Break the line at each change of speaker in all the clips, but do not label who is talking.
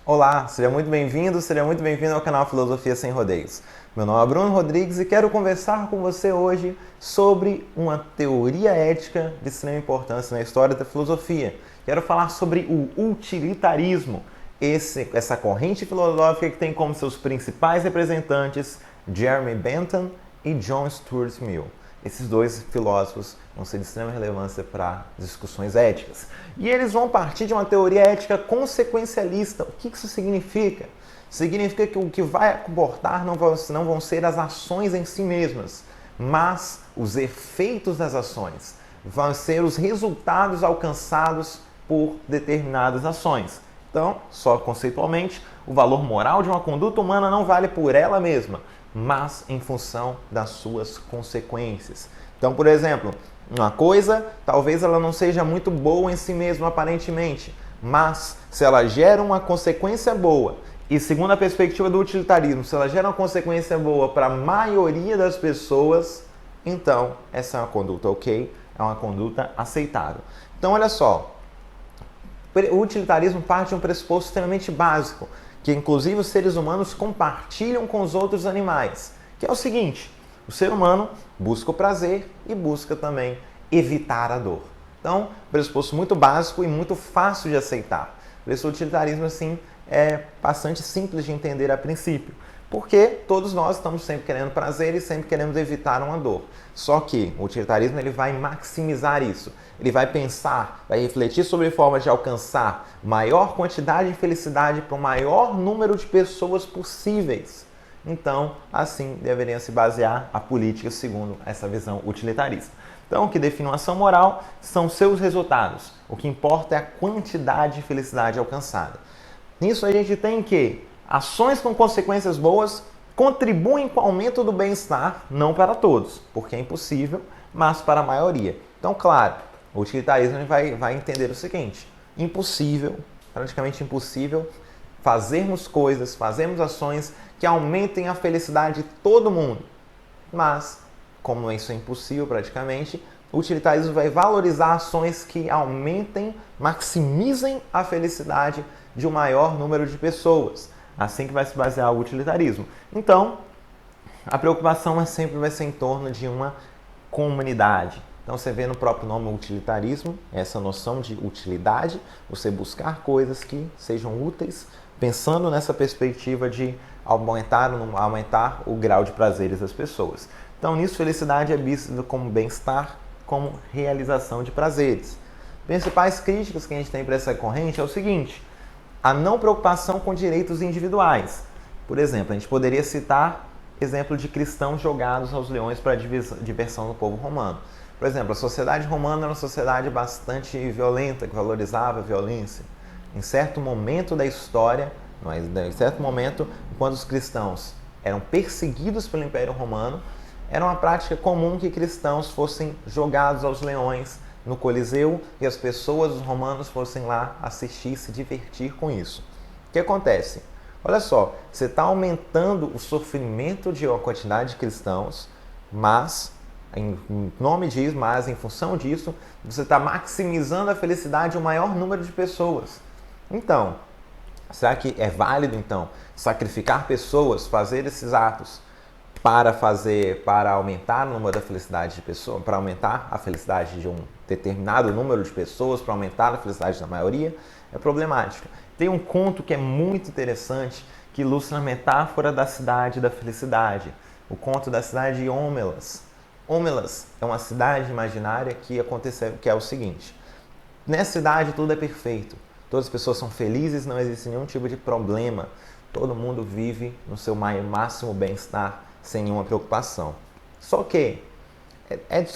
Olá, seja muito bem-vindo ao canal Filosofia Sem Rodeios. Meu nome é Bruno Rodrigues e quero conversar com você hoje sobre uma teoria ética de extrema importância na história da filosofia. Quero falar sobre o utilitarismo, essa corrente filosófica que tem como seus principais representantes Jeremy Bentham e John Stuart Mill. Esses dois filósofos vão ser de extrema relevância para discussões éticas. E eles vão partir de uma teoria ética consequencialista. O que isso significa? Significa que o que vai comportar não vão ser as ações em si mesmas, mas os efeitos das ações. Vão ser os resultados alcançados por determinadas ações. Então, só conceitualmente, o valor moral de uma conduta humana não vale por ela mesma, mas em função das suas consequências. Então, por exemplo, uma coisa, talvez ela não seja muito boa em si mesma aparentemente, mas se ela gera uma consequência boa, e segundo a perspectiva do utilitarismo, se ela gera uma consequência boa para a maioria das pessoas, então essa é uma conduta ok, é uma conduta aceitável. Então, olha só, o utilitarismo parte de um pressuposto extremamente básico, que inclusive os seres humanos compartilham com os outros animais, que é o seguinte: o ser humano busca o prazer e busca também evitar a dor. Então, pressuposto muito básico e muito fácil de aceitar. Por isso o utilitarismo assim é bastante simples de entender a princípio, porque todos nós estamos sempre querendo prazer e sempre queremos evitar uma dor. Só que o utilitarismo ele vai maximizar isso. Ele vai pensar, vai refletir sobre formas de alcançar maior quantidade de felicidade para o maior número de pessoas possíveis. Então, assim deveria se basear a política segundo essa visão utilitarista. Então, o que define uma ação moral são seus resultados. O que importa é a quantidade de felicidade alcançada. Nisso a gente tem que ações com consequências boas contribuem com o aumento do bem-estar, não para todos, porque é impossível, mas para a maioria. Então, claro, o utilitarismo vai entender o seguinte: impossível, praticamente impossível, fazermos ações que aumentem a felicidade de todo mundo. Mas, como isso é impossível praticamente, o utilitarismo vai valorizar ações que aumentem, maximizem a felicidade de um maior número de pessoas. Assim que vai se basear o utilitarismo. Então, a preocupação sempre vai ser em torno de uma comunidade. Então, você vê no próprio nome utilitarismo, essa noção de utilidade, você buscar coisas que sejam úteis, pensando nessa perspectiva de aumentar o grau de prazeres das pessoas. Então, nisso, felicidade é vista como bem-estar, como realização de prazeres. Principais críticas que a gente tem para essa corrente é o seguinte: a não preocupação com direitos individuais. Por exemplo, a gente poderia citar exemplo de cristãos jogados aos leões para a diversão do povo romano. Por exemplo, a sociedade romana era uma sociedade bastante violenta, que valorizava a violência. Em certo momento da história, quando os cristãos eram perseguidos pelo Império Romano, era uma prática comum que cristãos fossem jogados aos leões no Coliseu e as pessoas, os romanos, fossem lá assistir e se divertir com isso. O que acontece? Olha só, você está aumentando o sofrimento de uma quantidade de cristãos, mas, em função disso, você está maximizando a felicidade de um maior número de pessoas. Então, será que é válido, então, sacrificar pessoas, fazer esses atos para aumentar o número da felicidade de pessoas, para aumentar a felicidade de um determinado número de pessoas, para aumentar a felicidade da maioria? É problemático. Tem um conto que é muito interessante, que ilustra a metáfora da cidade da felicidade. O conto da cidade de Hómelas. Hómelas é uma cidade imaginária que é o seguinte: nessa cidade tudo é perfeito, todas as pessoas são felizes, não existe nenhum tipo de problema, todo mundo vive no seu máximo bem-estar, sem nenhuma preocupação. Só que,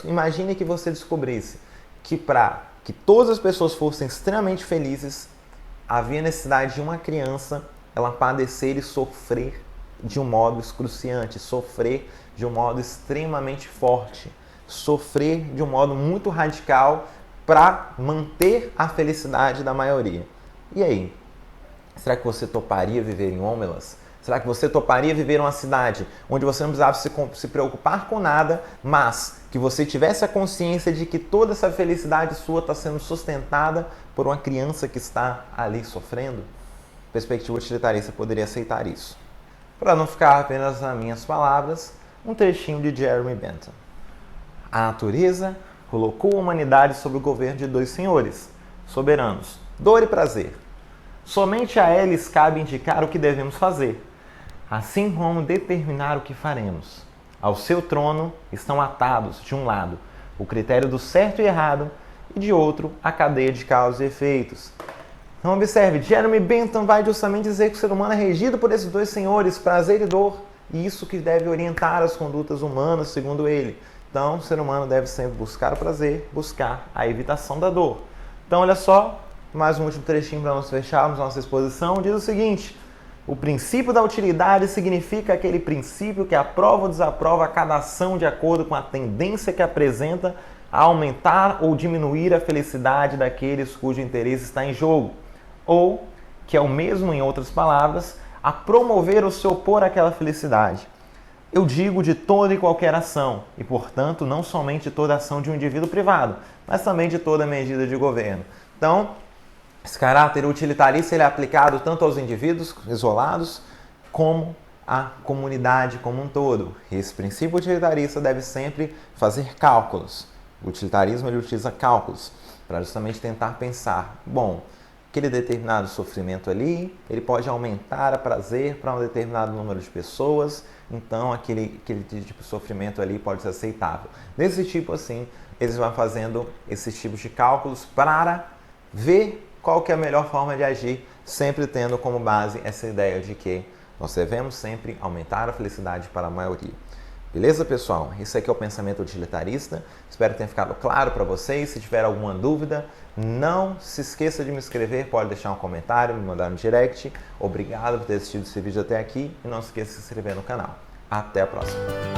imagine que você descobrisse que para que todas as pessoas fossem extremamente felizes, havia necessidade de uma criança ela padecer e sofrer de um modo excruciante, sofrer de um modo extremamente forte, sofrer de um modo muito radical para manter a felicidade da maioria. E aí? Será que você toparia viver em Hómelas? Será que você toparia viver em uma cidade onde você não precisava se preocupar com nada, mas que você tivesse a consciência de que toda essa felicidade sua está sendo sustentada por uma criança que está ali sofrendo? perspectiva utilitarista poderia aceitar isso. Para não ficar apenas nas minhas palavras, um trechinho de Jeremy Bentham. A natureza colocou a humanidade sob o governo de dois senhores, soberanos, dor e prazer. Somente a eles cabe indicar o que devemos fazer, assim como determinar o que faremos. Ao seu trono estão atados, de um lado, o critério do certo e errado, e de outro, a cadeia de causas e efeitos. Então observe, Jeremy Bentham vai justamente dizer que o ser humano é regido por esses dois senhores, prazer e dor, e isso que deve orientar as condutas humanas, segundo ele. Então, o ser humano deve sempre buscar o prazer, buscar a evitação da dor. Então, olha só, mais um último trechinho para nós fecharmos nossa exposição. Diz o seguinte: o princípio da utilidade significa aquele princípio que aprova ou desaprova cada ação de acordo com a tendência que apresenta a aumentar ou diminuir a felicidade daqueles cujo interesse está em jogo, ou, que é o mesmo em outras palavras, a promover ou se opor àquela felicidade. Eu digo de toda e qualquer ação, e portanto não somente de toda ação de um indivíduo privado, mas também de toda medida de governo. Então, esse caráter utilitarista ele é aplicado tanto aos indivíduos isolados, como à comunidade como um todo. E esse princípio utilitarista deve sempre fazer cálculos. O utilitarismo ele utiliza cálculos para justamente tentar pensar, bom, aquele determinado sofrimento ali, ele pode aumentar a prazer para um determinado número de pessoas, então aquele tipo de sofrimento ali pode ser aceitável. Desse tipo assim, eles vão fazendo esses tipos de cálculos para ver qual que é a melhor forma de agir, sempre tendo como base essa ideia de que nós devemos sempre aumentar a felicidade para a maioria. Beleza, pessoal? Esse aqui é o pensamento utilitarista. Espero que tenha ficado claro para vocês. Se tiver alguma dúvida, não se esqueça de me escrever. Pode deixar um comentário, me mandar no direct. Obrigado por ter assistido esse vídeo até aqui. E não se esqueça de se inscrever no canal. Até a próxima!